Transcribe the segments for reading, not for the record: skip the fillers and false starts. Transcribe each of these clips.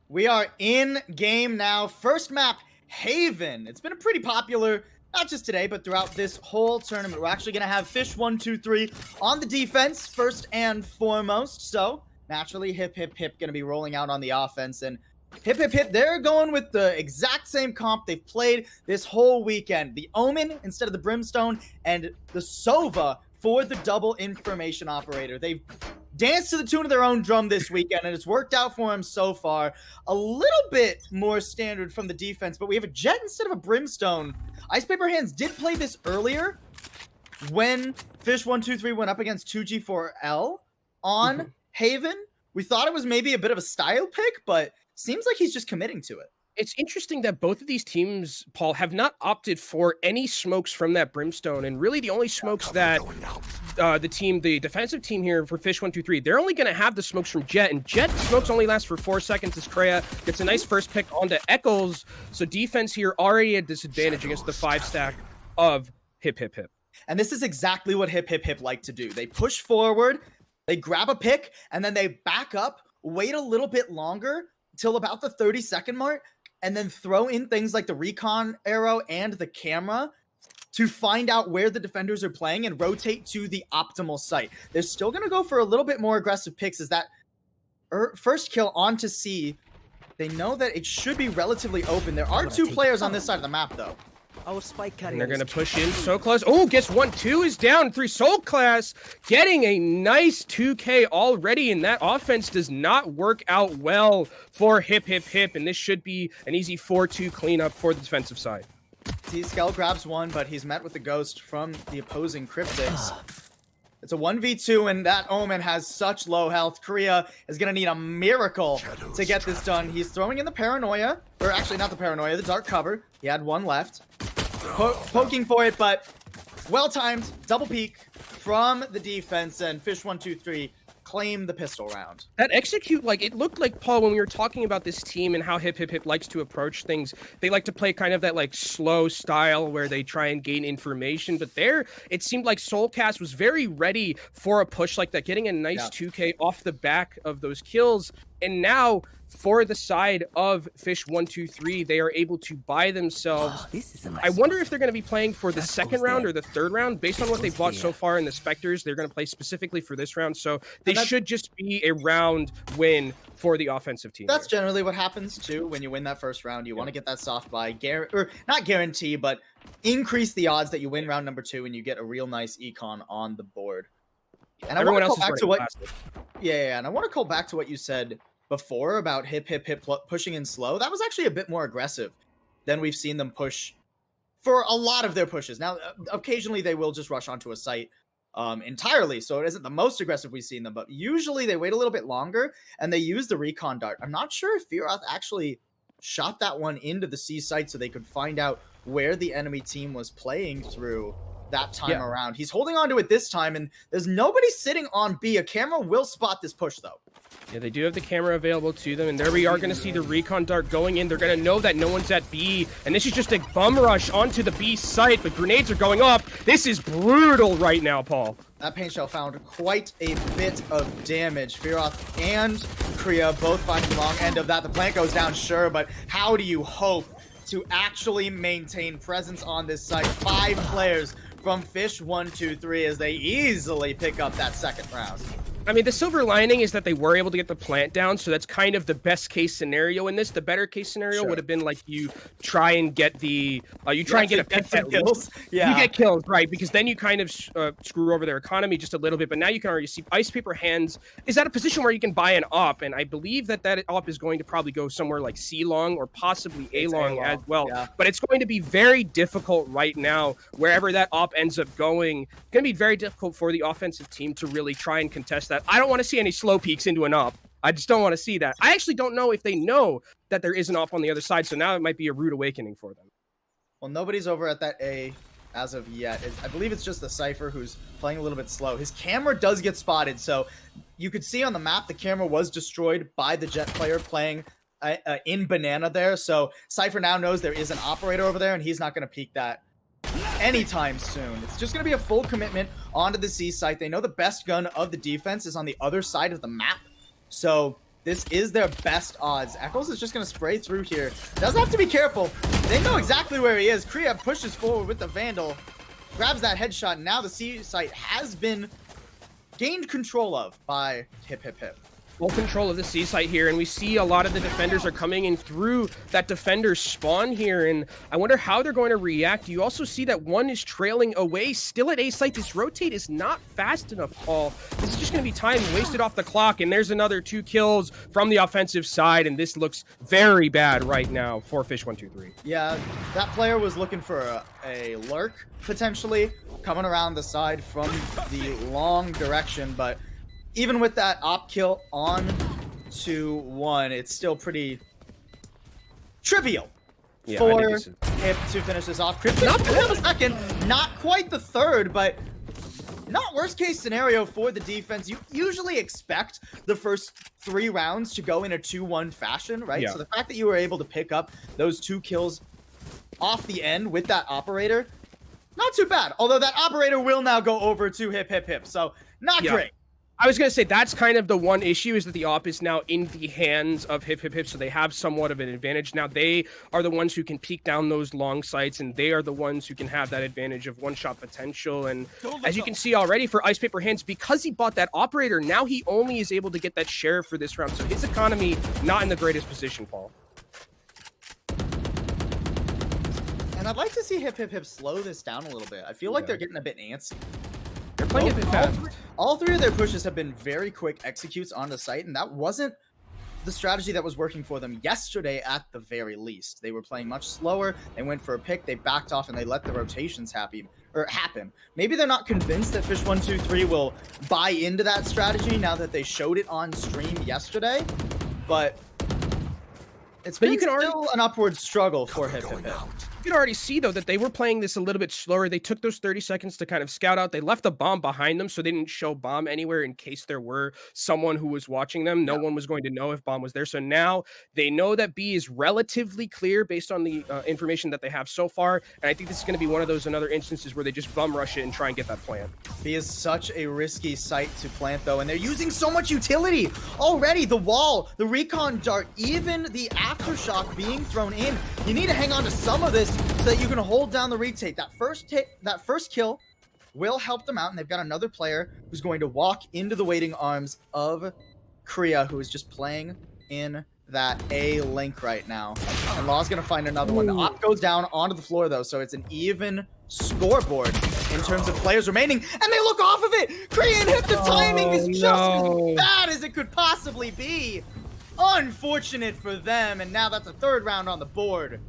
We are in game now. First map, Haven. It's been a pretty popular, not just today, but throughout this whole tournament. We're actually going to have fish123 on the defense first and foremost. So naturally, Hip Hip Hip going to be rolling out on the offense. And Hip Hip Hip, they're going with the exact same comp they've played this whole weekend. The Omen instead of the Brimstone, and the Sova for the double information operator. They've danced to the tune of their own drum this weekend, and it's worked out for him so far. A little bit more standard from the defense, but we have a Jet instead of a Brimstone. Ice Paper Hands did play this earlier when fish123 went up against 2G4L on Haven. We thought it was maybe a bit of a style pick, but seems like he's just committing to it. It's interesting that both of these teams, Paul, have not opted for any smokes from that Brimstone, and really the only smokes that the defensive team here for fish123, they're only going to have the smokes from Jet, and Jet smokes only last for 4 seconds as Kreia gets a nice first pick onto Eccles, so defense here already at disadvantage against the 5-stack of Hip Hip Hip. And this is exactly what Hip Hip Hip like to do. They push forward, they grab a pick, and then they back up, wait a little bit longer till about the 30-second mark, and then throw in things like the recon arrow and the camera to find out where the defenders are playing and rotate to the optimal site. They're still going to go for a little bit more aggressive picks as that first kill onto C. They know that it should be relatively open. There are 2 players on this side of the map, though. Oh, spike cutting. And they're going to push in. So close. Oh, gets 1. 2 is down. 3 Soul Class getting a nice 2K already. And that offense does not work out well for Hip Hip Hip. And this should be an easy 4-2 cleanup for the defensive side. T-Skell grabs 1, but he's met with the ghost from the opposing Cryptics. It's a 1v2, and that Omen has such low health. Kreia is going to need a miracle to get this done. He's throwing in the Paranoia. Or actually, not the Paranoia, the Dark Cover. He had 1 left. Poking for it, but well-timed. Double peek from the defense, and fish123 claim the pistol round. That execute, like, it looked like, Paul, when we were talking about this team and how Hip Hip Hip likes to approach things, they like to play kind of that, like, slow style where they try and gain information. But there, it seemed like Soulcast was very ready for a push like that, getting a nice 2K off the back of those kills. And now, for the side of fish123, they are able to buy themselves. I wonder if they're going to be playing for the second round or the third round. Based on what they bought so far in the Spectres, they're going to play specifically for this round. So they should just be a round win for the offensive team. That's generally what happens, too, when you win that first round. You want to get that soft buy, or not guarantee, but increase the odds that you win round number 2 and you get a real nice econ on the board. And everyone I else want to is call back to what, and I want to call back to what you said before about Hip Hip Hip pushing in slow. That was actually a bit more aggressive than we've seen them push for a lot of their pushes. Now, occasionally they will just rush onto a site entirely, so it isn't the most aggressive we've seen them, but usually they wait a little bit longer and they use the recon dart. I'm not sure if Fearoth actually shot that one into the C site so they could find out where the enemy team was playing through that time around. He's holding on to it this time, and there's nobody sitting on B. A camera will spot this push, though. Yeah, they do have the camera available to them, and there we are going to see the recon dart going in. They're going to know that no one's at B, and this is just a bum rush onto the B site, but grenades are going up. This is brutal right now, Paul. That paint shell found quite a bit of damage. Fearoth and Kreia both finding the wrong end of that. The plant goes down, sure, but how do you hope to actually maintain presence on this site? 5 players from fish123 as they easily pick up that second round. I mean, the silver lining is that they were able to get the plant down, so that's kind of the best case scenario in this. The better case scenario would have been like you try and get the you try and get a pick at kills. Yeah, you get kills, right? Because then you kind of screw over their economy just a little bit. But now you can already see Ice Paper Hands is at a position where you can buy an op, and I believe that op is going to probably go somewhere like C long or possibly A long as well. Yeah. But it's going to be very difficult right now wherever that op ends up going. It's going to be very difficult for the offensive team to really try and contest that. I don't want to see any slow peeks into an op. I just don't want to see that. I actually don't know if they know that there is an op on the other side, so now it might be a rude awakening for them. Well, nobody's over at that A as of yet. I believe it's just the Cypher who's playing a little bit slow. His camera does get spotted, so you could see on the map the camera was destroyed by the Jet player playing in Banana there, so Cypher now knows there is an operator over there, and he's not going to peek that anytime soon. It's just going to be a full commitment onto the C site. They know the best gun of the defense is on the other side of the map. So this is their best odds. Eccles is just going to spray through here. Does have to be careful. They know exactly where he is. Kriya pushes forward with the Vandal, grabs that headshot, and now the C site has been gained control of by Hip. Full control of the C site here, and we see a lot of the defenders are coming in through that defender spawn here, and I wonder how they're going to react. You also see that one is trailing away, still at A site. This rotate is not fast enough, Paul. This is just going to be time wasted off the clock, and there's another 2 kills from the offensive side, and this looks very bad right now for fish123. Yeah, that player was looking for a lurk, potentially, coming around the side from the long direction, but even with that op kill on to 1, it's still pretty trivial for Hip to finish this off. Cryptic not the second, not quite the third, but not worst case scenario for the defense. You usually expect the first 3 rounds to go in a 2-1 fashion, right? Yeah. So the fact that you were able to pick up those 2 kills off the end with that operator, not too bad. Although that operator will now go over to Hip, so not great. I was going to say that's kind of the one issue, is that the op is now in the hands of Hip, so they have somewhat of an advantage. Now they are the ones who can peek down those long sights, and they are the ones who can have that advantage of one-shot potential. And as you can see already for Ice Paper Hands, because he bought that operator, now he only is able to get that share for this round. So his economy not in the greatest position, Paul. And I'd like to see Hip slow this down a little bit. I feel like they're getting a bit antsy. They're playing a bit fast. All 3 of their pushes have been very quick executes on the site, and that wasn't the strategy that was working for them yesterday at the very least. They were playing much slower. They went for a pick, they backed off, and they let the rotations happen. Maybe they're not convinced that fish123 will buy into that strategy now that they showed it on stream yesterday, but it's been still an upward struggle for Hip. You can already see, though, that they were playing this a little bit slower. They took those 30 seconds to kind of scout out. They left a bomb behind them, so they didn't show bomb anywhere in case there were someone who was watching them. No one was going to know if bomb was there. So now they know that B is relatively clear based on the information that they have so far. And I think this is going to be one of those another instances where they just bum rush it and try and get that plant. B is such a risky site to plant, though, and they're using so much utility already. The wall, the recon dart, even the aftershock being thrown in. You need to hang on to some of this so that you can hold down the retake. That first kill will help them out, and they've got another player who's going to walk into the waiting arms of Kriya, who is just playing in that A link right now. And Law's gonna find another one. The op goes down onto the floor, though, so it's an even scoreboard in terms of players remaining, and they look off of it. Kriya and Hip, the timing is just as bad as it could possibly be. Unfortunate for them, and now that's a 3rd round on the board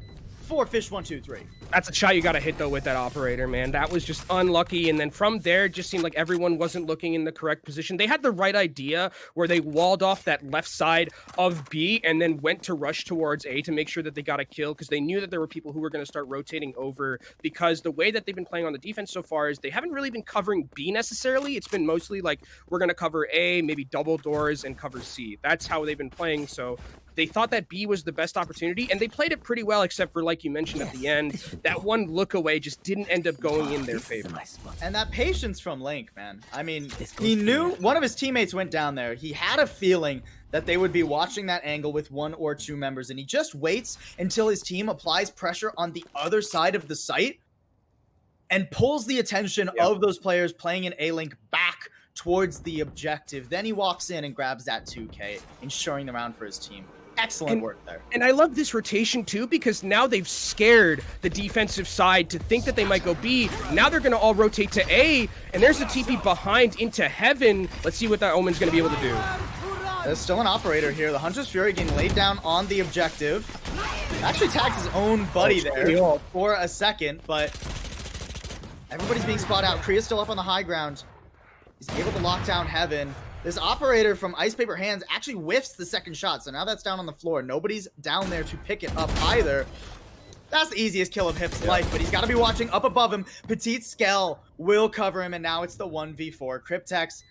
for fish123. That's a shot you got to hit, though, with that operator, man. That was just unlucky. And then from there, it just seemed like everyone wasn't looking in the correct position. They had the right idea where they walled off that left side of B and then went to rush towards A to make sure that they got a kill, because they knew that there were people who were going to start rotating over, because the way that they've been playing on the defense so far is they haven't really been covering B necessarily. It's been mostly like, we're going to cover A, maybe double doors, and cover C. That's how they've been playing. So they thought that B was the best opportunity, and they played it pretty well, except for, like you mentioned at the end, that one look away just didn't end up going in their favor. And that patience from Link, man. I mean, he knew one of his teammates went down there. He had a feeling that they would be watching that angle with 1 or 2 members, and he just waits until his team applies pressure on the other side of the site and pulls the attention of those players playing in A-Link back towards the objective. Then he walks in and grabs that 2K, ensuring the round for his team. Excellent work there. And I love this rotation, too, because now they've scared the defensive side to think that they might go B. Now they're going to all rotate to A, and there's the TP behind into Heaven. Let's see what that Omen's going to be able to do. There's still an operator here. The Hunter's Fury getting laid down on the objective. Actually tags his own buddy there for a second, but everybody's being spotted out. Kriya's still up on the high ground. He's able to lock down Heaven. This operator from Ice Paper Hands actually whiffs the second shot, so now that's down on the floor. Nobody's down there to pick it up either. That's the easiest kill of Hip's life, but he's got to be watching up above him. Petite Skell will cover him, and now it's the 1v4. Cryptex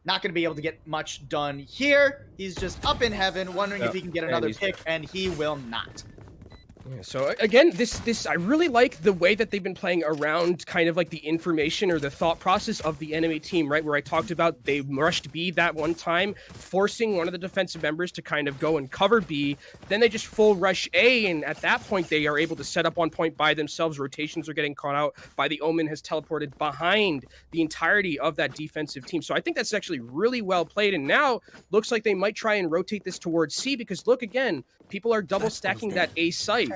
not going to be able to get much done here. He's just up in heaven, wondering if he can get another pick, and he will not. Yeah, so again, this I really like the way that they've been playing around kind of like the information or the thought process of the enemy team, right? Where I talked about they rushed B that one time, forcing one of the defensive members to kind of go and cover B. Then they just full rush A, and at that point they are able to set up on point by themselves. Rotations are getting caught out by the Omen has teleported behind the entirety of that defensive team. So I think that's actually really well played. And now looks like they might try and rotate this towards C because look again, people are double stacking that A site.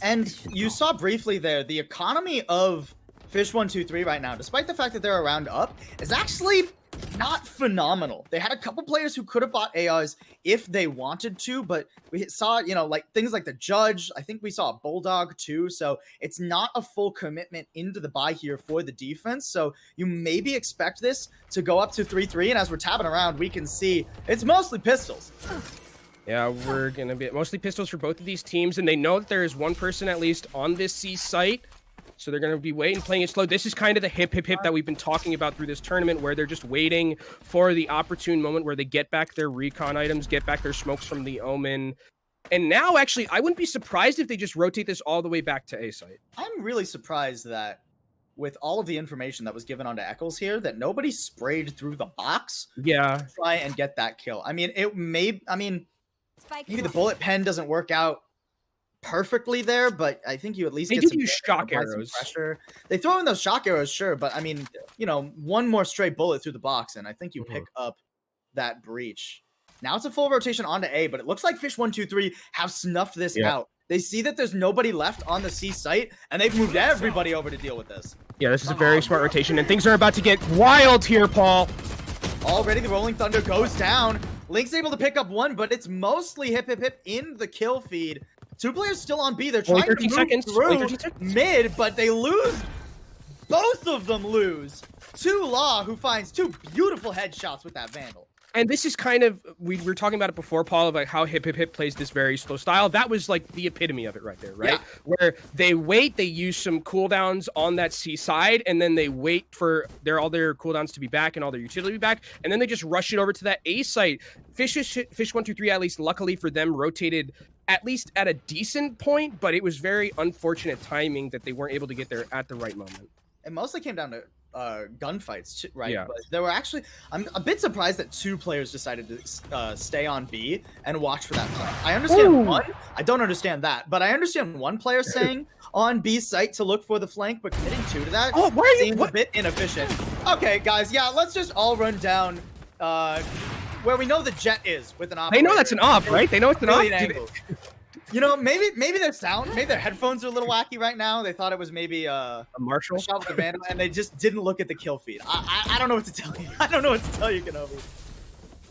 And you saw briefly there, the economy of fish123 right now, despite the fact that they're a round up, is actually not phenomenal. They had a couple players who could have bought AIs if they wanted to, but we saw, you know, like things like the Judge. I think we saw a Bulldog too. So it's not a full commitment into the buy here for the defense. So you maybe expect this to go up to 3-3. And as we're tabbing around, we can see it's mostly pistols. Yeah, we're going to be mostly pistols for both of these teams, and they know that there is one person at least on this C site, so they're going to be waiting, playing it slow. This is kind of the hip that we've been talking about through this tournament, where they're just waiting for the opportune moment where they get back their recon items, get back their smokes from the Omen. And now, actually, I wouldn't be surprised if they just rotate this all the way back to A site. I'm really surprised that with all of the information that was given onto Eccles here, that nobody sprayed through the box to try and get that kill. I mean, maybe the bullet pen doesn't work out perfectly there, but I think you at least get some shock arrows. Pressure. They throw in those shock arrows, sure, but I mean, you know, one more stray bullet through the box, and I think you pick up that breach. Now it's a full rotation onto A, but it looks like fish123 have snuffed this out. They see that there's nobody left on the C site, and they've moved everybody over to deal with this. Yeah, this is a very smart rotation, and things are about to get wild here, Paul. Already the Rolling Thunder goes down. Link's able to pick up one, but it's mostly hip in the kill feed. Two players still on B. They're trying to move through mid, but they lose. Both of them lose to Law, who finds two beautiful headshots with that Vandal. And this is kind of, we were talking about it before, Paul, about how hip plays this very slow style. That was like the epitome of it right there, right? Yeah. Where they wait, they use some cooldowns on that C side, and then they wait for all their cooldowns to be back and all their utility to be back, and then they just rush it over to that A site. Fish123, at least luckily for them, rotated at least at a decent point, but it was very unfortunate timing that they weren't able to get there at the right moment. It mostly came down to gunfights, right? Yeah. But there were actually, I'm a bit surprised that two players decided to stay on B and watch for that flank. I understand one, I don't understand that, but I understand one player saying on B site to look for the flank, but committing two to that seems a bit inefficient. Okay, guys, yeah, let's just all run down where we know the jet is with an op. They know that's an op, right? They know it's an op. You know, maybe their sound, maybe their headphones are a little wacky right now. They thought it was maybe a Marshall shot with the Vandal, and they just didn't look at the kill feed. I don't know what to tell you. I don't know what to tell you, Kenobi.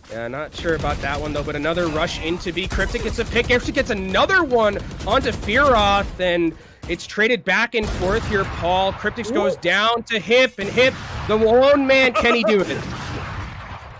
Yeah, not sure about that one though. But another rush into B. Cryptic gets a pick. Actually gets another one onto Fearoth, and it's traded back and forth here. Paul Cryptic goes down to Hip, and Hip, the lone man, can he do it?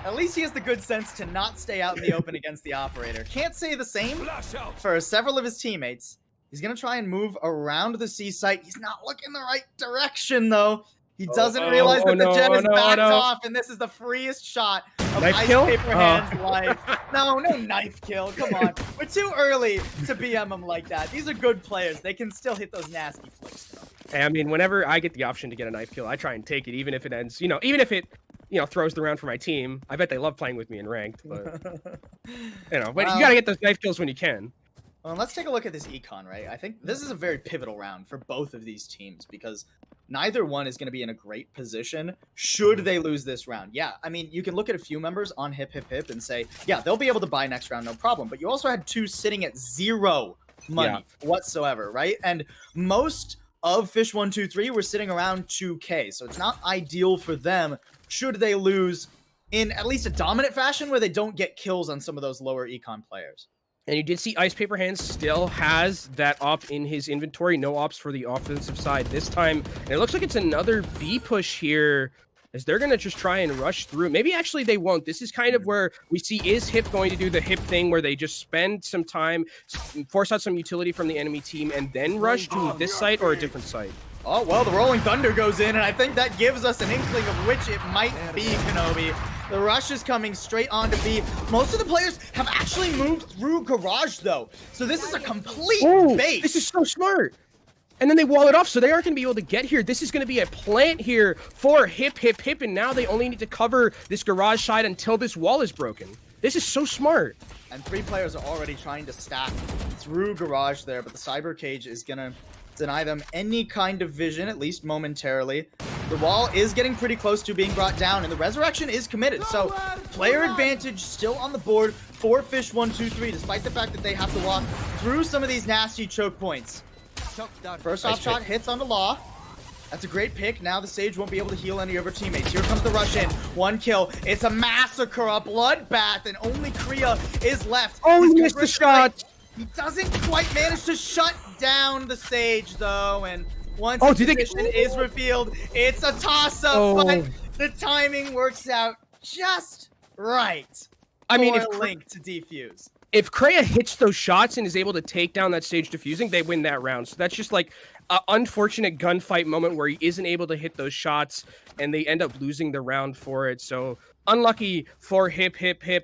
At least he has the good sense to not stay out in the open against the operator. Can't say the same for several of his teammates. He's going to try and move around the C site. He's not looking the right direction, though. He doesn't realize that the jet is backed off, and this is the freest shot of Ice Paper Hand's life. No knife kill. Come on. We're too early to BM him like that. These are good players. They can still hit those nasty flicks, though. Hey, I mean, whenever I get the option to get a knife kill, I try and take it, even if it ends, you know, even if it, you know, throws the round for my team. I bet they love playing with me in ranked, but you know, but you gotta get those knife kills when you can. Well, let's take a look at this econ, right? I think this is a very pivotal round for both of these teams because neither one is going to be in a great position should they lose this round. Yeah, I mean, you can look at a few members on Hip and say, yeah, they'll be able to buy next round, no problem. But you also had two sitting at zero money whatsoever, right? And most of fish123 were sitting around 2K, so it's not ideal for them should they lose in at least a dominant fashion where they don't get kills on some of those lower econ players. And you did see Ice Paper Hands still has that op in his inventory. No ops for the offensive side this time. And it looks like it's another B push here as they're going to just try and rush through. Maybe actually they won't. This is kind of where we see is Hip going to do the Hip thing where they just spend some time, force out some utility from the enemy team, and then rush to this site or a different site. Oh, well, the Rolling Thunder goes in, and I think that gives us an inkling of which it might be, Kenobi. The rush is coming straight onto B. Most of the players have actually moved through garage though. So this is a complete bait. This is so smart. And then they wall it off, so they aren't going to be able to get here. This is going to be a plant here for Hip, and now they only need to cover this garage side until this wall is broken. This is so smart. And 3 players are already trying to stack through garage there, but the cyber cage is going to deny them any kind of vision, at least momentarily. The wall is getting pretty close to being brought down, and the resurrection is committed. So player advantage still on the board for fish123, despite the fact that they have to walk through some of these nasty choke points. First off shot hits onto Law. That's a great pick. Now the Sage won't be able to heal any of her teammates. Here comes the rush in. 1 kill. It's a massacre, a bloodbath, and only Kriya is left. Oh, he missed the shot. He doesn't quite manage to shut down the Sage, though, and once the position is revealed, it's a toss-up, but the timing works out just right. I mean, if Link to defuse. If Kreia hits those shots and is able to take down that Sage defusing, they win that round. So that's just like an unfortunate gunfight moment where he isn't able to hit those shots and they end up losing the round for it. So unlucky for Hip.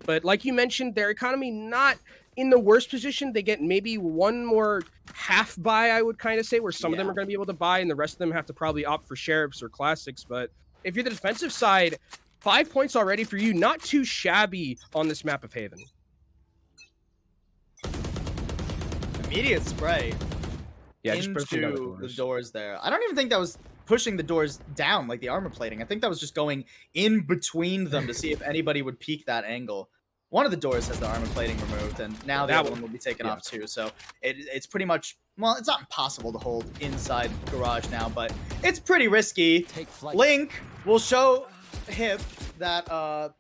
But like you mentioned, their economy not in the worst position. They get maybe one more half buy, I would kind of say, where some of them are going to be able to buy and the rest of them have to probably opt for Sheriffs or Classics. But if you're the defensive side, 5 points already for you. Not too shabby on this map of Haven. Immediate spray into the doors there. I don't even think that was pushing the doors down like the armor plating. I think that was just going in between them to see if anybody would peek that angle. One of the doors has the armor plating removed, and now the other one will be taken off too. So it's pretty much, well, it's not impossible to hold inside garage now, but it's pretty risky. Link will show Hip that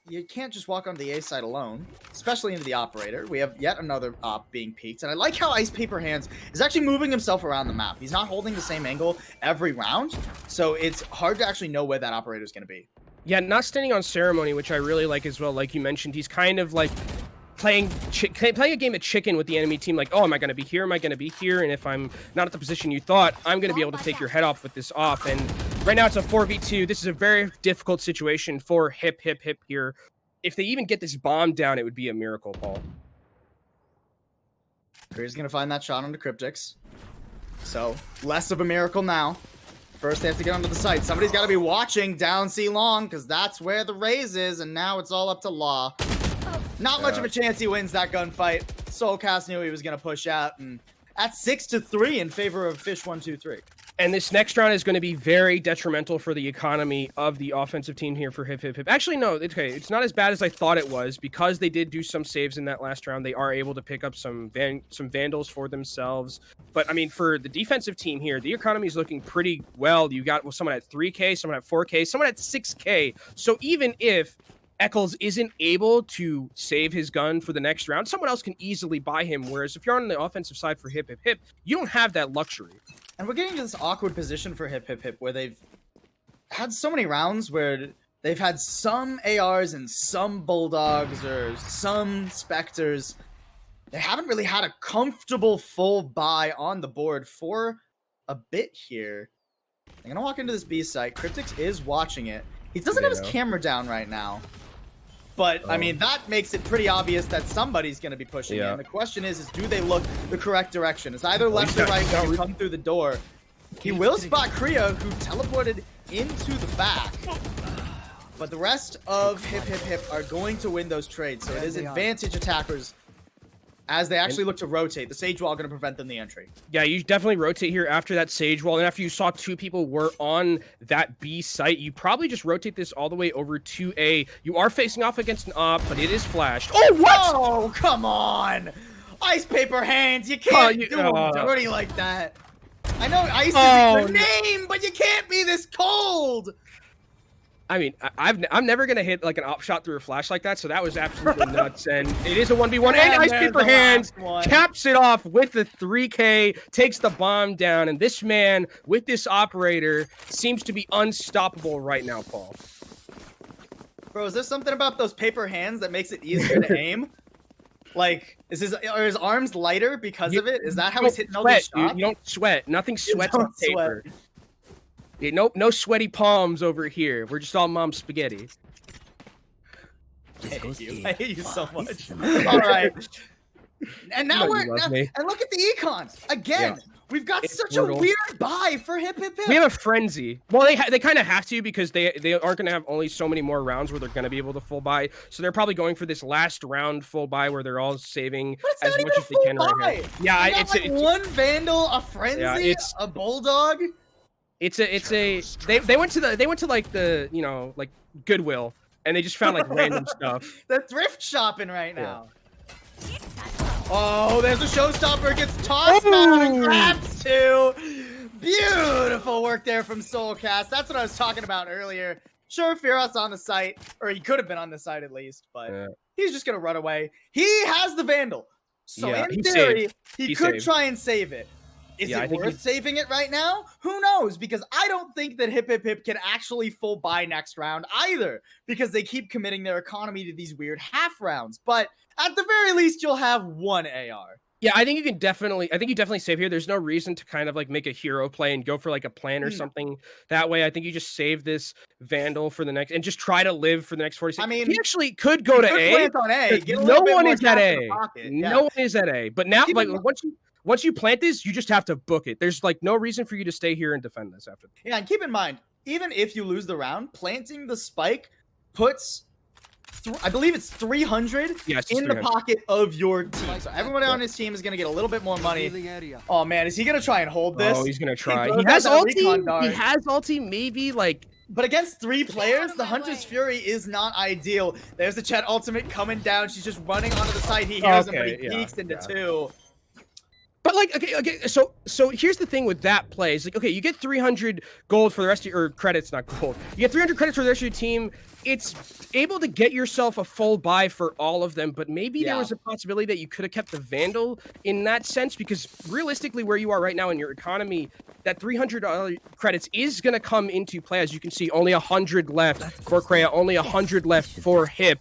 you can't just walk onto the A side alone, especially into the operator. We have yet another op being peeked, and I like how Ice Paper Hands is actually moving himself around the map. He's not holding the same angle every round, so it's hard to actually know where that operator is going to be. Yeah, not standing on ceremony, which I really like as well. Like you mentioned, he's kind of like playing a game of chicken with the enemy team. Like, oh, am I going to be here? Am I going to be here? And if I'm not at the position you thought, I'm going to be able to take your head off with this off. And right now it's a 4v2. This is a very difficult situation for Hip here. If they even get this bomb down, it would be a miracle, Paul. Kriya's going to find that shot onto Cryptix. So, less of a miracle now. First, they have to get onto the site. Somebody's got to be watching down C long, because that's where the raise is, and now it's all up to Law. Not much of a chance he wins that gunfight. Soulcast knew he was going to push out, and that's 6-3 in favor of fish123. And this next round is going to be very detrimental for the economy of the offensive team here for Hip. Actually, no, it's not as bad as I thought it was, because they did do some saves in that last round. They are able to pick up some Vandals for themselves. But, I mean, for the defensive team here, the economy is looking pretty well. You got someone at 3K, someone at 4K, someone at 6K. So even if Eccles isn't able to save his gun for the next round, someone else can easily buy him. Whereas if you're on the offensive side for Hip, you don't have that luxury. And we're getting to this awkward position for Hip, where they've had so many rounds where they've had some ARs and some Bulldogs or some Spectres. They haven't really had a comfortable full buy on the board for a bit here. I'm going to walk into this B site. Cryptix is watching it. He doesn't have his camera down right now. But, I mean, that makes it pretty obvious that somebody's going to be pushing in. The question is do they look the correct direction? It's either left or right when you come through the door. He will spot Kriya, who teleported into the back. But the rest of Hip are going to win those trades. So it is advantage attackers as they actually look to rotate. The Sage Wall going to prevent them the entry. Yeah, you definitely rotate here after that Sage Wall. And after you saw 2 people were on that B site, you probably just rotate this all the way over to A. You are facing off against an op, but it is flashed. Oh, what? Oh, come on. Ice Paper Hands. You can't do them dirty like that. I know Ice is your name, but you can't be this cold. I mean, I'm never going to hit like an op shot through a flash like that, so that was absolutely nuts. And it is a 1v1, and Ice Paper Hands caps it off with the 3K, takes the bomb down, and this man with this operator seems to be unstoppable right now, Paul. Bro, is there something about those paper hands that makes it easier to aim? Like, are his arms lighter because of it? Is that how he's hitting all these shots? You don't sweat. Nothing sweats on paper. Yeah, no sweaty palms over here. We're just all mom spaghetti. I hate you so much. All right. And now and look at the econ again. Yeah. We've got such a weird buy for Hip Hip Hip. We have a frenzy. Well, they kind of have to because they aren't going to have only so many more rounds where they're going to be able to full buy. So they're probably going for this last round full buy where they're all saving as much as they can right here. Yeah, it's like one Vandal, a frenzy, a Bulldog. They went to like the like Goodwill and they just found like random stuff. They're thrift shopping right now. Oh, there's a showstopper. Gets tossed out and grabs two. Beautiful work there from Soulcast. That's what I was talking about earlier. Sure, Firas on the site, or he could have been on the site at least, but he's just gonna run away. He has the Vandal, so in theory, he could try and save it. Is it worth saving it right now? Who knows? Because I don't think that Hip Hip Hip can actually full buy next round either, because they keep committing their economy to these weird half rounds. But at the very least, you'll have one AR. Yeah, I think you definitely save here. There's no reason to kind of like make a hero play and go for like a plan or something that way. I think you just save this Vandal for the next and just try to live for the next 40 seconds. I mean, he actually could go to A. On A. No one is at A. No one is at A. But now, like once you plant this, you just have to book it. There's like no reason for you to stay here and defend this after. Yeah, and keep in mind, even if you lose the round, planting the spike puts, I believe it's 300 in the pocket of your team. So everyone on his team is going to get a little bit more money. Oh man, is he going to try and hold this? Oh, he's going to try. He has ulti. He has ulti, maybe like. But against 3 players, the Hunter's Fury is not ideal. There's the Chet ultimate coming down. She's just running onto the side. He hears him, but he peeks into 2. But like, okay, so here's the thing with that play. It's like, okay, you get 300 gold for the rest of your, or credits, not gold. You get 300 credits for the rest of your team. It's able to get yourself a full buy for all of them, but maybe there was a possibility that you could have kept the Vandal in that sense, because realistically, where you are right now in your economy, that 300 credits is going to come into play. As you can see, only 100 left for Kreia, only 100 left for Hip.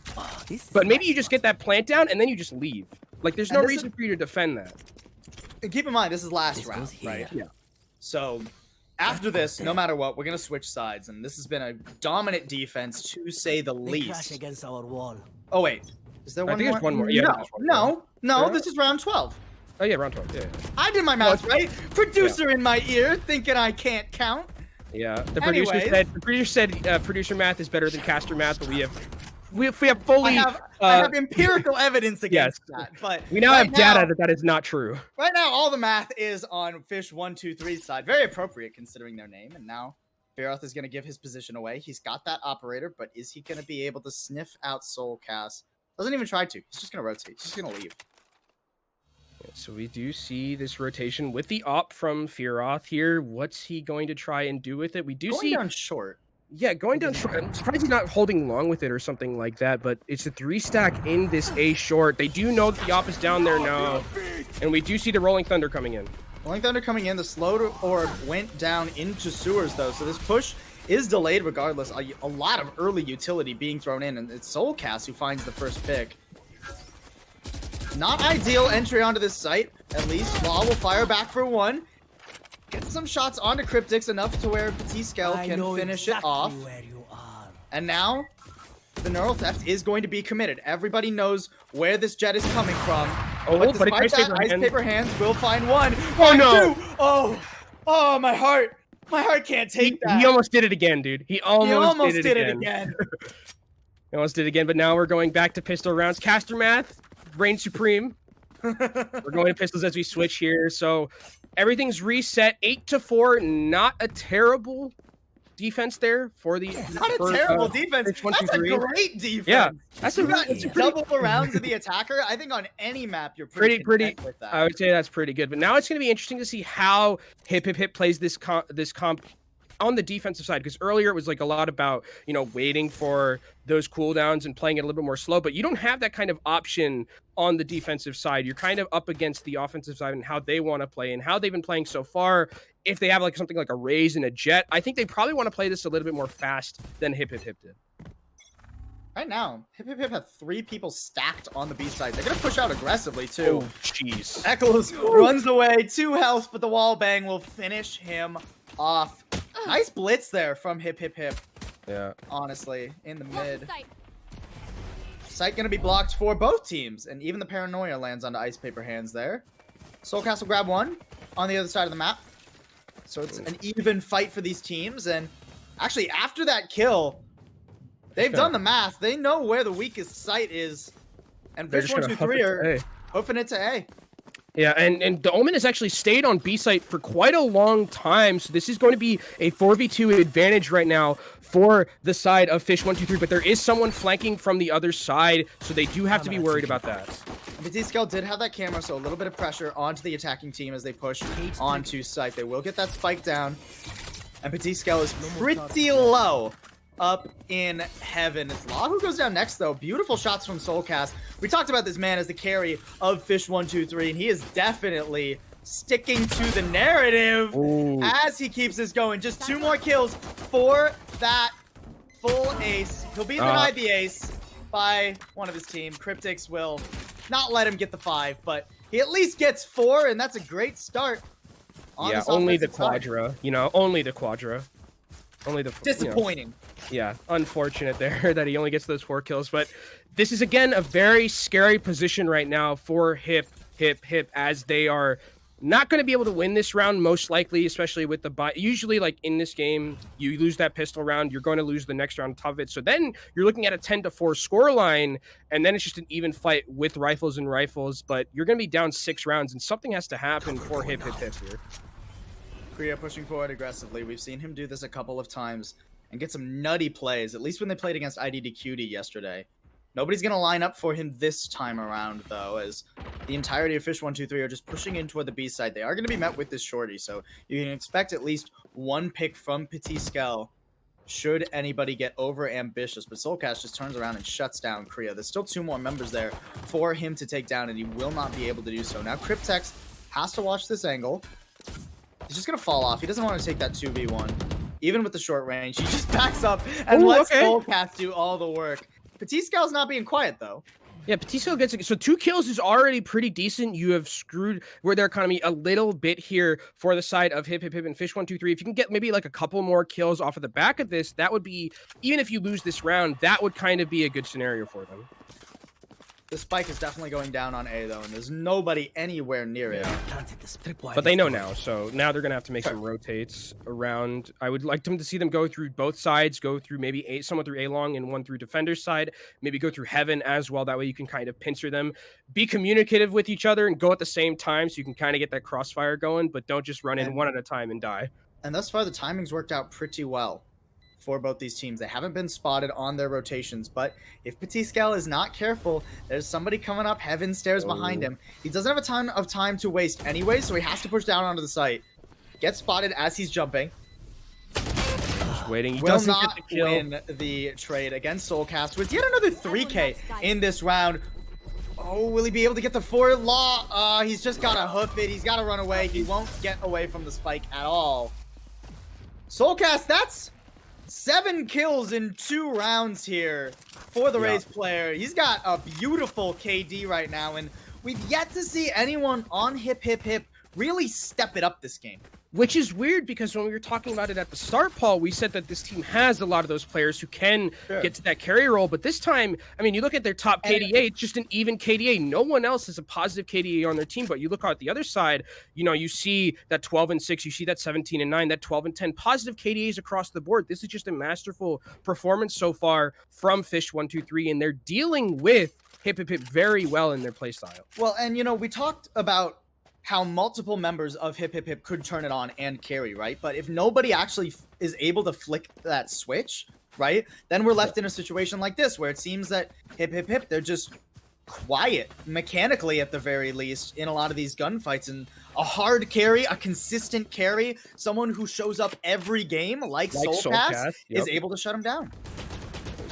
But maybe you just get that plant down and then you just leave. Like, there's no reason for you to defend that. And keep in mind, this is last round, right? Yeah. So after this, no matter what, we're gonna switch sides, and this has been a dominant defense to say the least. Against our wall. Oh wait, is there one more? I think there's one more. Yeah. No. This is round 12. Oh yeah, round 12. Yeah. I did my math right. Producer in my ear, thinking I can't count. Yeah. The producer said producer math is better than caster math, but we have fully. I have empirical evidence against that, but we now have data that is not true. Right now, all the math is on fish123's side. Very appropriate considering their name. And now Firas is going to give his position away. He's got that operator, but is he going to be able to sniff out Soulcast? Doesn't even try to. He's just going to rotate. He's just going to leave. So we do see this rotation with the op from Firas here. What's he going to try and do with it? We do see down short. Yeah, going down short. I'm surprised he's not holding long with it or something like that, but it's a 3-stack in this A short. They do know that the op is down there now, and we do see the Rolling Thunder coming in. Rolling Thunder coming in. The slow orb went down into sewers, though, so this push is delayed regardless. A lot of early utility being thrown in, and it's Soulcast who finds the first pick. Not ideal entry onto this site, at least. Law will fire back for 1. Gets some shots onto Cryptix enough to where Batiskel can finish it off. And now, the Neural Theft is going to be committed. Everybody knows where this jet is coming from. Oh, but despite that, Ice Paper Hands will find 1. Oh, no! 2. Oh, my heart. My heart can't take that. He almost did it again, dude. He almost did it again. He almost did it again, but now we're going back to pistol rounds. Caster Math, reign supreme. We're going to pistols as we switch here, so everything's reset. 8-4, not a terrible defense there for the. Not a terrible defense. That's a great defense. Yeah, that's double the rounds of the attacker. I think on any map you're pretty with that. I would say that's pretty good. But now it's going to be interesting to see how Hip Hip Hip plays this comp on the defensive side, because earlier it was like a lot about, you know, waiting for those cooldowns and playing it a little bit more slow, but you don't have that kind of option on the defensive side. You're kind of up against the offensive side and how they want to play and how they've been playing so far. If they have like something like a Raze and a Jet, I think they probably want to play this a little bit more fast than Hip Hip Hip did. Right now, Hip Hip Hip have 3 people stacked on the B side. They're going to push out aggressively too. Oh, jeez. Eccles runs away, 2 health, but the wall bang will finish him off. Nice blitz there from Hip Hip Hip. Yeah. Honestly, in the mid. Sight gonna be blocked for both teams, and even the Paranoia lands onto Ice Paper Hands there. Soulcast will grab one on the other side of the map. So it's an even fight for these teams, and actually after that kill, they've done the math. They know where the weakest Sight is, and fish123 are hoofing it to A. Yeah, and the Omen has actually stayed on B site for quite a long time, so this is going to be a 4v2 advantage right now for the side of fish123, but there is someone flanking from the other side, so they do have to be worried about that. BT did have that camera, so a little bit of pressure onto the attacking team as they push onto site. They will get that spike down, and BT is pretty low up in heaven. It's Law who goes down next, though. Beautiful shots from Soulcast. We talked about this man as the carry of fish123, and he is definitely sticking to the narrative as he keeps this going. Just 2 more kills for that full ace. He'll be denied the ace by one of his team. Cryptics will not let him get the 5, but he at least gets 4, and that's a great start. Yeah, only the Quadra. You know, only the Quadra. Only the disappointing. Yeah, unfortunate there that he only gets those 4 kills. But this is, again, a very scary position right now for Hip, as they are not going to be able to win this round, most likely, especially with the buy. Usually, like, in this game, you lose that pistol round, you're going to lose the next round on top of it. So then you're looking at a 10-4 scoreline, and then it's just an even fight with rifles and rifles. But you're going to be down 6 rounds, and something has to happen for Hip here. Korea pushing forward aggressively. We've seen him do this a couple of times and get some nutty plays, at least when they played against IDDQD yesterday. Nobody's going to line up for him this time around, though, as the entirety of fish123 are just pushing in toward the B side. They are going to be met with this shorty, so you can expect at least 1 pick from Petit Skell should anybody get over ambitious. But Soulcast just turns around and shuts down Korea. There's still 2 more members there for him to take down, and he will not be able to do so. Now Cryptex has to watch this angle. He's just going to fall off. He doesn't want to take that 2v1. Even with the short range, he just backs up and lets Soulcast do all the work. Petit Skell's not being quiet, though. Yeah, Petit Skell gets it. So 2 kills is already pretty decent. You have screwed their economy a little bit here for the side of Hip and fish123. If you can get maybe like a couple more kills off of the back of this, that would be, even if you lose this round, that would kind of be a good scenario for them. The spike is definitely going down on A, though, and there's nobody anywhere near it. But they know now, so now they're going to have to make some rotates around. I would like them to see them go through both sides, go through maybe someone through A long and one through defender's side, maybe go through heaven as well. That way you can kind of pincer them, be communicative with each other, and go at the same time so you can kind of get that crossfire going, but don't just run in one at a time and die. And thus far, the timing's worked out pretty well for both these teams. They haven't been spotted on their rotations, but if Petit Skell is not careful, there's somebody coming up heaven stairs behind him. He doesn't have a ton of time to waste anyway, so he has to push down onto the site. Gets spotted as he's jumping. Just waiting. He will not win the trade against Soulcast with yet another 3K in this round. Oh, will he be able to get the 4 Law? He's just got to hoof it. He's got to run away. He won't get away from the spike at all. Soulcast, that's 7 kills in 2 rounds here for the Raze player. He's got a beautiful KD right now, and we've yet to see anyone on Hip really step it up this game. Which is weird, because when we were talking about it at the start, Paul, we said that this team has a lot of those players who can get to that carry role. But this time, I mean, you look at their top KDA, it's just an even KDA. No one else has a positive KDA on their team. But you look at the other side, you know, you see that 12-6, you see that 17-9, that 12-10, positive KDAs across the board. This is just a masterful performance so far from fish123, and they're dealing with Hip very well in their playstyle. Well, and, you know, we talked about how multiple members of Hip could turn it on and carry, right? But if nobody actually is able to flick that switch, right, then we're left in a situation like this where it seems that Hip, they're just quiet, mechanically at the very least, in a lot of these gunfights. And a hard carry, a consistent carry, someone who shows up every game like Soulcast is able to shut him down.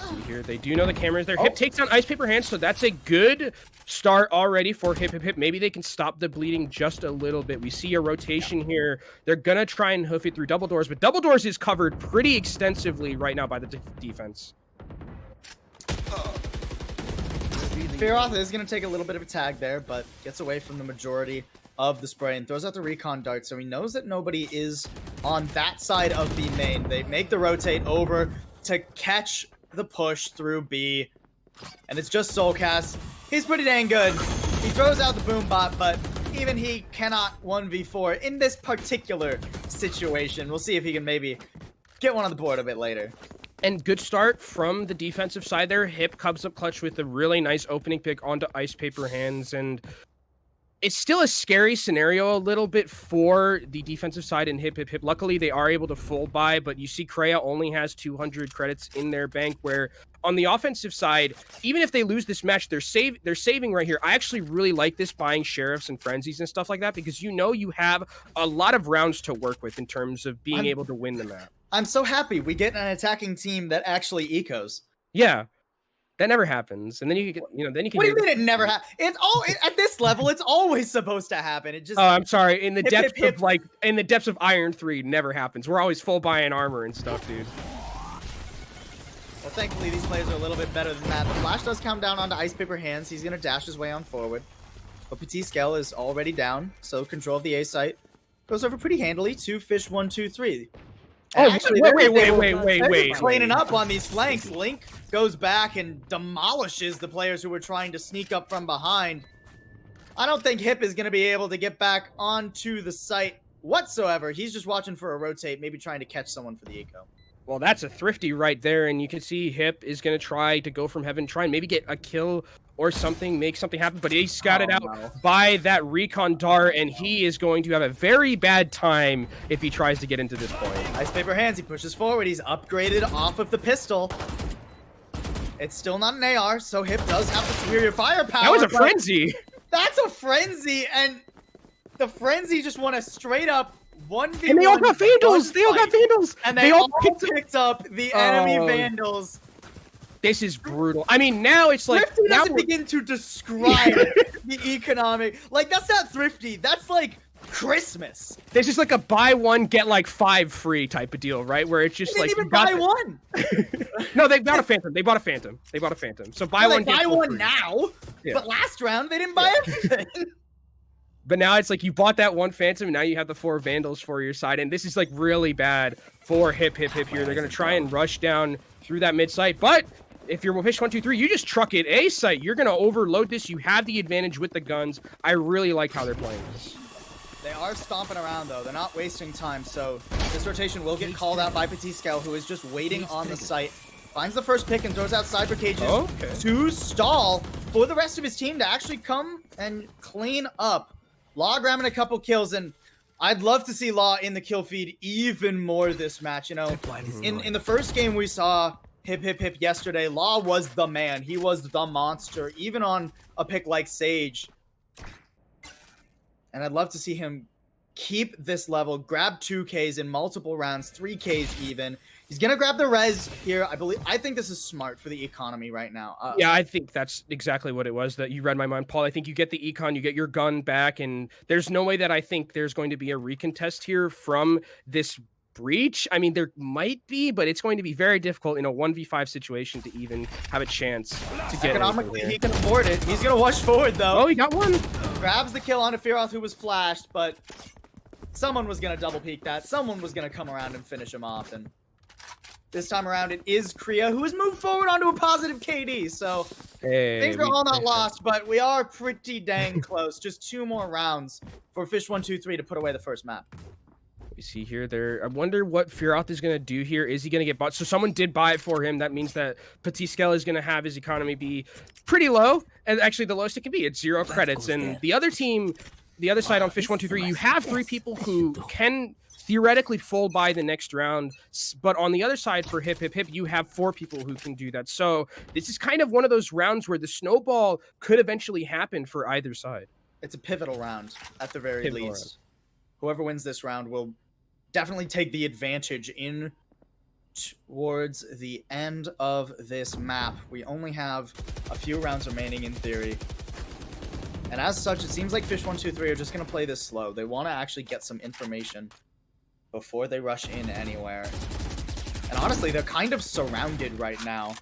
See here, they do know the camera is there. Hip takes down Ice Paper Hands, so that's a good start already for Hip. Maybe they can stop the bleeding just a little bit. We see a rotation here. They're gonna try and hoof it through Double Doors, but Double Doors is covered pretty extensively right now by the defense. Fearoth is gonna take a little bit of a tag there, but gets away from the majority of the spray and throws out the recon dart, so he knows that nobody is on that side of B main. They make the rotate over to catch the push through B. And it's just Soulcast. He's pretty dang good. He throws out the boom bot, but even he cannot 1v4 in this particular situation. We'll see if he can maybe get one on the board a bit later. And good start from the defensive side there. Hip comes up clutch with a really nice opening pick onto Ice Paper Hands, and it's still a scary scenario a little bit for the defensive side in Hip. Luckily, they are able to full buy, but you see Kreia only has 200 credits in their bank, where on the offensive side, even if they lose this match, they're saving right here. I actually really like this, buying Sheriffs and Frenzies and stuff like that, because you know you have a lot of rounds to work with in terms of being able to win the map. I'm so happy we get an attacking team that actually ecos. Yeah. That never happens, and then you can, then you can. What do you mean it never happens? It's all at this level. It's always supposed to happen. It just. Oh, I'm sorry. In the depths of in the depths of Iron 3, never happens. We're always full buying armor and stuff, dude. Well, thankfully these players are a little bit better than that. The flash does come down onto Ice Paper Hands. He's gonna dash his way on forward. But Petit Scale is already down, so control of the A site goes over pretty handily to fish123. Oh, actually, wait. Cleaning up on these flanks. Link goes back and demolishes the players who were trying to sneak up from behind. I don't think Hip is going to be able to get back onto the site whatsoever. He's just watching for a rotate, maybe trying to catch someone for the eco. Well, that's a thrifty right there, and you can see Hip is going to try to go from heaven, try and maybe get a kill or something, make something happen, but he's scouted out by that recon dart, and he is going to have a very bad time if he tries to get into this point. Ice Paper Hands, he pushes forward, he's upgraded off of the pistol. It's still not an AR, so Hip does have the superior firepower. That was a frenzy! That's a frenzy, and the frenzy just won a straight up 1v1. And they all got Vandals! They all got Vandals! And they all picked up the enemy Vandals. This is brutal. I mean, now it's like... Thrifty doesn't begin to describe the economic... Like, that's not thrifty. That's like Christmas. This is like a buy one, get like 5 free type of deal, right? Where it's just they like... didn't even buy one. No, they bought a Phantom. They bought a Phantom. They bought a Phantom. So buy one, get buy one free. now, but last round they didn't buy everything. But now it's like you bought that one Phantom, and now you have the 4 Vandals for your side, and this is like really bad for Hip here. They're going to try and rush down through that mid site, but if you're fish123, you just truck it A site. You're going to overload this. You have the advantage with the guns. I really like how they're playing this. They are stomping around, though. They're not wasting time, so this rotation will get called out by Petit Scale, who is just waiting on the site. Finds the first pick and throws out Cyber Cages to stall for the rest of his team to actually come and clean up. Law grabbing a couple kills, and I'd love to see Law in the kill feed even more this match. You know, in the first game we saw Hip yesterday, Law was the man. He was the monster, even on a pick like Sage. And I'd love to see him keep this level, grab 2Ks in multiple rounds, 3Ks even. He's gonna grab the res here. I think this is smart for the economy right now. Yeah, I think that's exactly what it was. That you read my mind, Paul. I think you get the econ, you get your gun back, and there's no way that I think there's going to be a recontest here from this breach. I mean, there might be, but it's going to be very difficult in a 1v5 situation to even have a chance to get economically. He can afford it. He's gonna rush forward though. Oh, he got one. Grabs the kill onto Fearoth, who was flashed, but someone was gonna double peek that. Someone was gonna come around and finish him off, and this time around it is Kreia, who has moved forward onto a positive KD. So things are all not lost, but we are pretty dang close. Just 2 more rounds for fish123 to put away the first map. We see here there. I wonder what Fearoth is going to do here. Is he going to get bought? So someone did buy it for him. That means that Petit Scale is going to have his economy be pretty low. And actually the lowest it can be. It's 0 credits. And the other team, the other side on fish123, you have 3 people who can theoretically full buy the next round. But on the other side for Hip, you have 4 people who can do that. So this is kind of one of those rounds where the snowball could eventually happen for either side. It's a pivotal round at the very least. Whoever wins this round will definitely take the advantage in towards the end of this map. We only have a few rounds remaining in theory. And as such, it seems like fish123 are just going to play this slow. They want to actually get some information before they rush in anywhere. And honestly, they're kind of surrounded right now.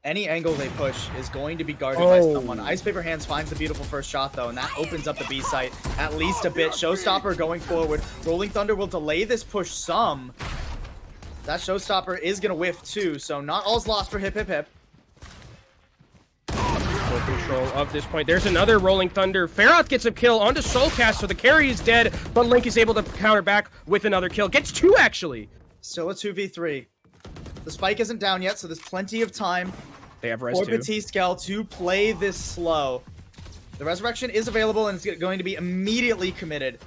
Any angle they push is going to be guarded by someone. Ice Paper Hands finds the beautiful first shot, though, and that opens up the B site at least a bit. Showstopper going forward. Rolling Thunder will delay this push some. That Showstopper is going to whiff, too, so not all's lost for Hip. full control of this point. There's another Rolling Thunder. Feroth gets a kill onto Soulcast, so the carry is dead, but Link is able to counter back with another kill. Gets 2, actually. Still a 2v3. The spike isn't down yet, so there's plenty of time they have res for too. Batiscal to play this slow. The resurrection is available, and it's going to be immediately committed.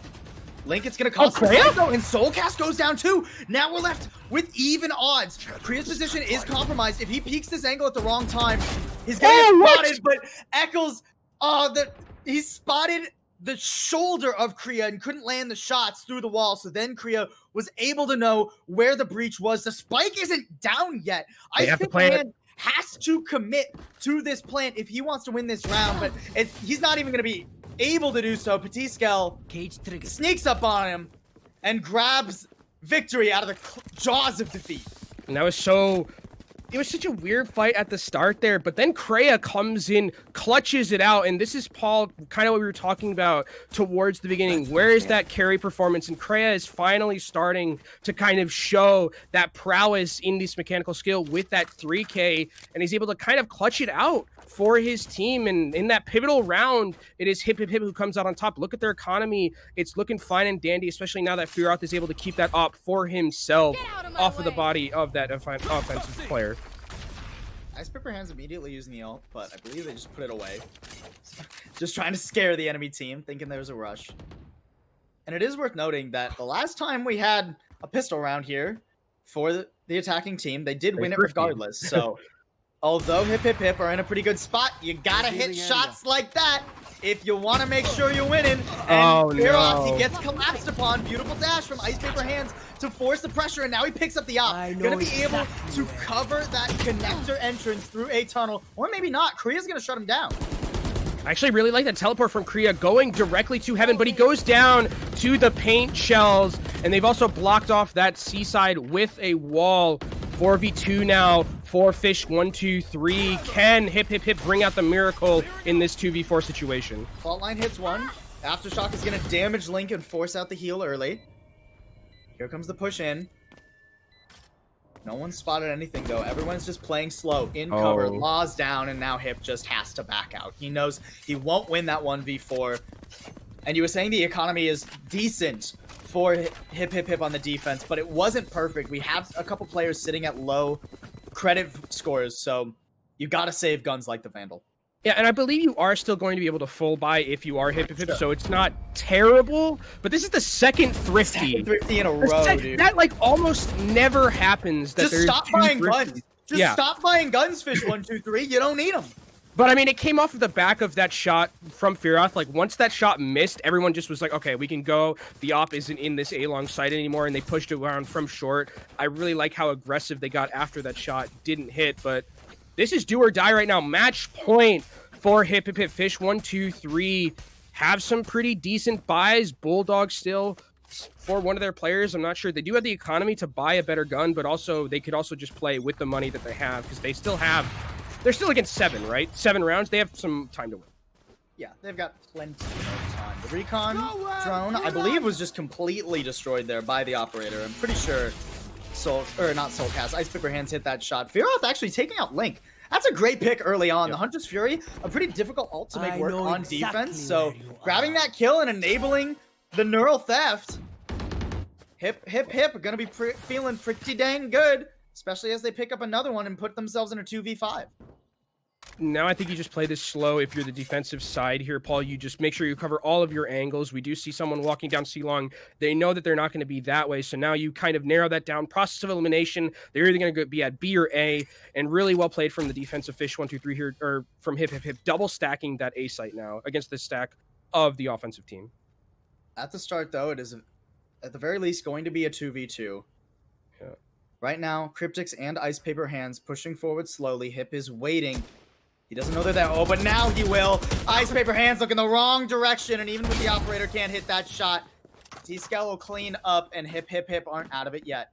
Link, it's going to cost and Soulcast goes down too. Now we're left with even odds. Kriya's position is compromised. If he peeks this angle at the wrong time, he's going to get spotted, but Eccles, he spotted the shoulder of Kriya and couldn't land the shots through the wall, so then Kriya was able to know where the breach was. The spike isn't down yet. Icepick has to commit to this plant if he wants to win this round, but he's not even going to be able to do so. Batiscal sneaks up on him and grabs victory out of the jaws of defeat. And that was it was such a weird fight at the start there, but then Kreia comes in, clutches it out, and this is, Paul, kind of what we were talking about towards the beginning. Where is that carry performance? And Kreia is finally starting to kind of show that prowess in this mechanical skill with that 3K, and he's able to kind of clutch it out for his team. And in that pivotal round, it is Hip who comes out on top. Look at their economy. It's looking fine and dandy, especially now that Feroth is able to keep that op for himself off of the body of that offensive player. Icepick Hands immediately using the ult, but I believe they just put it away. Just trying to scare the enemy team, thinking there was a rush. And it is worth noting that the last time we had a pistol round here for the attacking team, they did win it regardless. So although Hip are in a pretty good spot, you gotta hit shots like that if you want to make sure you're winning. And Feroth, he gets collapsed upon. Beautiful dash from Icepaper Hands to force the pressure, and now he picks up the op. Gonna be able to cover that connector entrance through a tunnel, or maybe not. Kriya's gonna shut him down. I actually really like that teleport from Kriya going directly to heaven, but he goes down to the paint shells, and they've also blocked off that seaside with a wall. 4v2 now for fish123. Can Hip bring out the miracle in this 2v4 situation? Fault line hits one. Aftershock is going to damage Link and force out the heal early. Here comes the push in. No one spotted anything though. Everyone's just playing slow in cover. Law's down, and now Hip just has to back out. He knows he won't win that 1v4. And you were saying the economy is decent for Hip on the defense, but it wasn't perfect. We have a couple players sitting at low credit scores, so you gotta save guns like the Vandal. Yeah, and I believe you are still going to be able to full buy if you are Hip, so it's not terrible, but this is the second Thrifty. Second Thrifty in a row, dude. That, like, almost never happens. That just stop buying guns. Just stop buying guns, fish123. You don't need them. But, I mean, it came off of the back of that shot from Feroth. Like, once that shot missed, everyone just was like, okay, we can go. The op isn't in this A-long site anymore, and they pushed it around from short. I really like how aggressive they got after that shot didn't hit, but this is do or die right now. Match point for Hip. Fish123 have some pretty decent buys. Bulldog still for one of their players. I'm not sure. They do have the economy to buy a better gun, but also they could also just play with the money that they have, because they still have... They're still against 7, right? 7 rounds. They have some time to win. Yeah, they've got plenty of time. The recon drone, I believe, was just completely destroyed there by the operator. I'm pretty sure Soulcast. Icepaper Hands hit that shot. Feroth actually taking out Link. That's a great pick early on. Yep. The Hunter's Fury, a pretty difficult ult to make work on defense. So grabbing that kill and enabling the neural theft. Hip are gonna be feeling pretty dang good, especially as they pick up another one and put themselves in a 2v5. Now I think you just play this slow if you're the defensive side here, Paul. You just make sure you cover all of your angles. We do see someone walking down C-Long. They know that they're not going to be that way, so now you kind of narrow that down. Process of elimination, they're either going to be at B or A, and really well played from the defensive fish123 here, or from Hip, double stacking that A site now against the stack of the offensive team. At the start, though, it is at the very least going to be a 2v2. Yeah. Right now, Cryptics and Icepaper Hands pushing forward slowly. Hip is waiting. He doesn't know they're there. Oh, but now he will. Icepaper Hands look in the wrong direction, and even with the operator can't hit that shot. T-Scal will clean up, and Hip aren't out of it yet.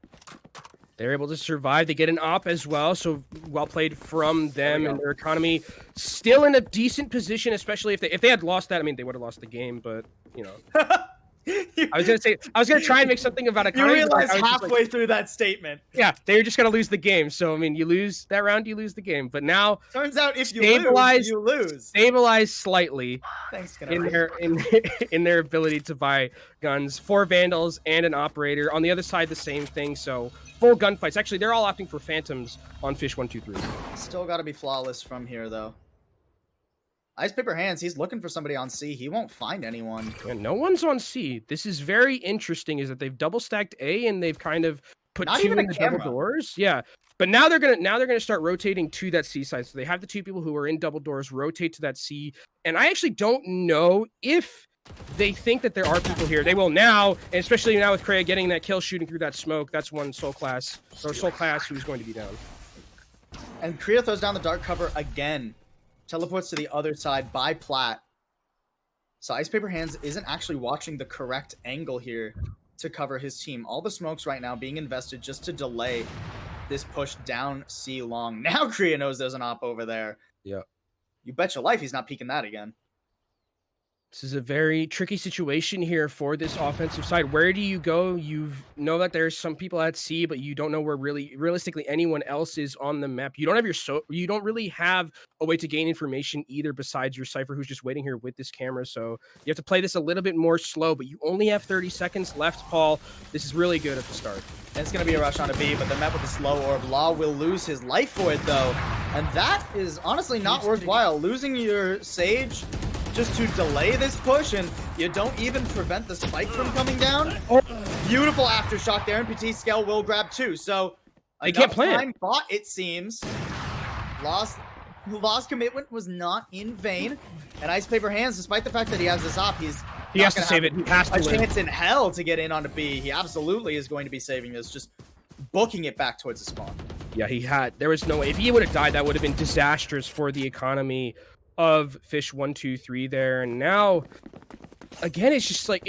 They're able to survive. They get an op as well, so well played from them, and their economy still in a decent position, especially if they had lost that. I mean, they would have lost the game, but, you know. I was gonna try and make something about You economy. realize halfway through that statement. Yeah, they're just gonna lose the game. So I mean, you lose that round, you lose the game. But now, turns out if you lose. Stabilize slightly. Thanks, in their ability to buy guns. 4 Vandals and an Operator. On the other side, the same thing. So full gunfights. Actually, they're all opting for Phantoms on fish123. Still got to be flawless from here, though. Ice Paper Hands, he's looking for somebody on C. He won't find anyone. Yeah, no one's on C. This is very interesting, is that they've double stacked A and they've kind of put Not 2 even in the double doors. Yeah. But now they're gonna start rotating to that C side. So they have the 2 people who are in double doors rotate to that C. And I actually don't know if they think that there are people here. They will now, and especially now with Kreia getting that kill, shooting through that smoke. That's one Soul Class who's going to be down. And Kreia throws down the dark cover again. Teleports to the other side by Plat. So Ice Paper Hands isn't actually watching the correct angle here to cover his team. All the smokes right now being invested just to delay this push down C long. Now Kreia knows there's an op over there. Yeah. You bet your life he's not peeking that again. This is a very tricky situation here for this offensive side. Where do you go? You know that there's some people at C, but you don't know where realistically anyone else is on the map. You don't have you don't really have a way to gain information either besides your Cypher who's just waiting here with this camera. So you have to play this a little bit more slow, but you only have 30 seconds left, Paul. This is really good at the start. And it's going to be a rush on a B, but they're met with a slow orb. Law will lose his life for it, though. And that is honestly not worthwhile. Losing your Sage just to delay this push, and you don't even prevent the spike from coming down. Oh, beautiful aftershock there, and Petit Scale will grab 2. So they can't play time bought, it seems. Lost commitment was not in vain. And Ice Paper Hands, despite the fact that he has this op, he has to save it. He has to a chance in hell to get in onto B. He absolutely is going to be saving this, just booking it back towards the spawn. Yeah, there was no way. If he would have died, that would have been disastrous for the economy of fish123 there. And now again, it's just like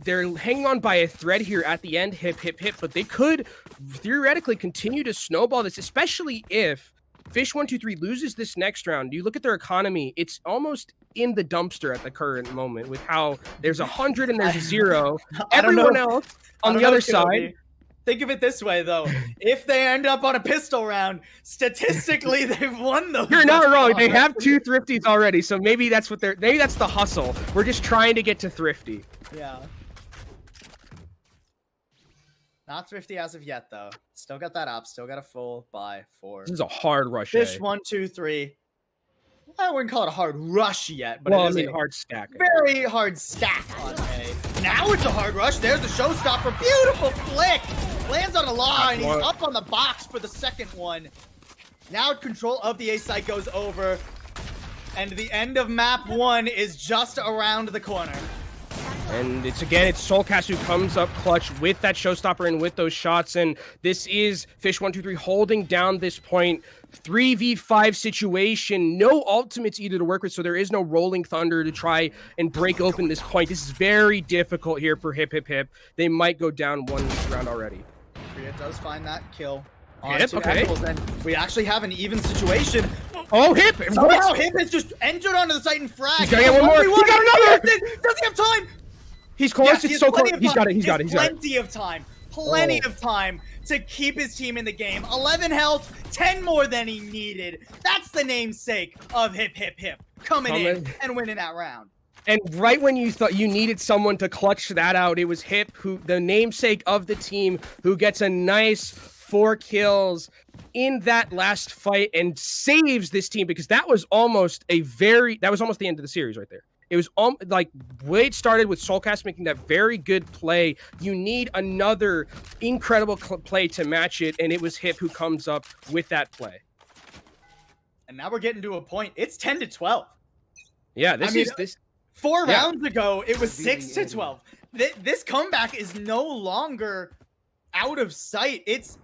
they're hanging on by a thread here at the end, hip, but they could theoretically continue to snowball this, especially if fish123 loses this next round. You look at their economy, it's almost in the dumpster at the current moment with how there's 100 and there's 0. Everyone else on the other side. Think of it this way, though. If they end up on a pistol round, statistically, they've won those. You're not wrong. They have 2 thrifties already, so maybe that's what maybe that's the hustle. We're just trying to get to thrifty. Yeah. Not thrifty as of yet, though. Still got that up. Still got a full buy for. This is a hard rush. fish123. I wouldn't call it a hard rush yet, but well, it is a hard stack. Very hard stack on A. Now it's a hard rush. There's the showstopper. Beautiful flick. Lands on a Law, and he's up on the box for the second one. Now control of the A site goes over, and the end of map 1 is just around the corner. And it's Soulcast who comes up clutch with that showstopper and with those shots. And this is fish123 holding down this point. 3v5 situation. No ultimates either to work with, so there is no rolling thunder to try and break open this point. This is very difficult here for Hip. They might go down 1 round already. Kreia does find that kill. Hip, okay. And we actually have an even situation. Oh, Hip! Somehow Hip has just entered onto the site and fragged. He's gotta get one more. He got another! Does he have time? He's close. Yes, it's so close. He's got it. Plenty of time. Plenty of time to keep his team in the game. 11 health, 10 more than he needed. That's the namesake of Hip. Coming in and winning that round. And right when you thought you needed someone to clutch that out, it was Hip, who the namesake of the team, who gets a nice 4 kills in that last fight and saves this team, because that was almost the end of the series right there. It was like way it started with Soulcast making that very good play. You need another incredible play to match it, and it was Hip who comes up with that play. And now we're getting to a point. It's 10-12. Yeah, this 4 rounds ago, it was 6-12. This comeback is no longer out of sight. It's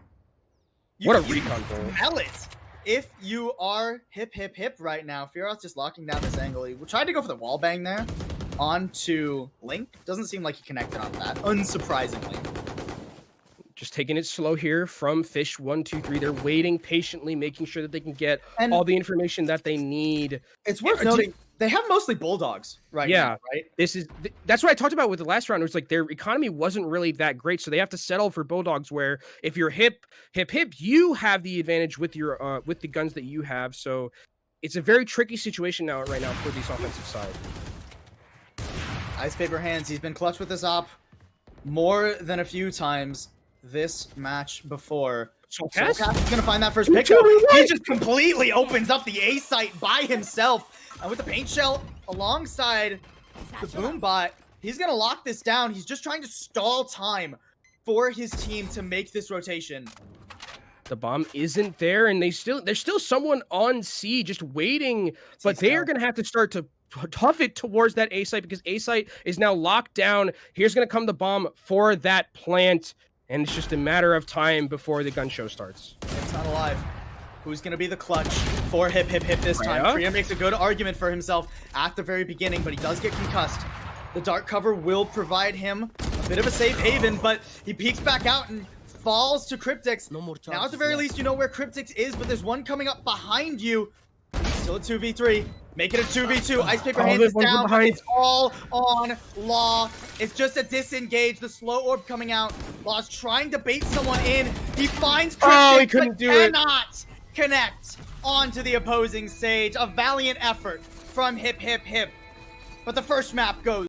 what a recon goal. Smell it. If you are hip right now, Fearoth's just locking down this angle. We tried to go for the wall bang there onto Link. Doesn't seem like he connected on that, unsurprisingly. Just taking it slow here from fish123. They're waiting patiently, making sure that they can get all the information that they need. It's worth noting, They have mostly Bulldogs now, right? That's what I talked about with the last round. It was like their economy wasn't really that great, so they have to settle for Bulldogs. Where if you're hip, you have the advantage with your with the guns that you have. So it's a very tricky situation right now for this offensive side. Ice Paper Hands, he's been clutch with this op more than a few times this match before. Soulcast is gonna find that first pick up. He just completely opens up the A site by himself. And with the paint shell alongside the boom bot, he's gonna lock this down. He's just trying to stall time for his team to make this rotation. The bomb isn't there, and there's still someone on C just waiting, but they are gonna have to start to tough it towards that A site because A site is now locked down. Here's gonna come the bomb for that plant, and it's just a matter of time before the gun show starts. It's not alive. Who's going to be the clutch for Hip this time? Priya makes a good argument for himself at the very beginning, but he does get concussed. The dark cover will provide him a bit of a safe haven, but he peeks back out and falls to Cryptix. Now, at the very least, you know where Cryptix is, but there's one coming up behind you. Still a 2v3. Make it a 2v2. Ice Paper Hands is down, but it's all on Law. It's just a disengage. The slow orb coming out. Law's trying to bait someone in. He finds Cryptix, he couldn't do it. Cannot connect onto the opposing stage. A valiant effort from Hip. But the first map goes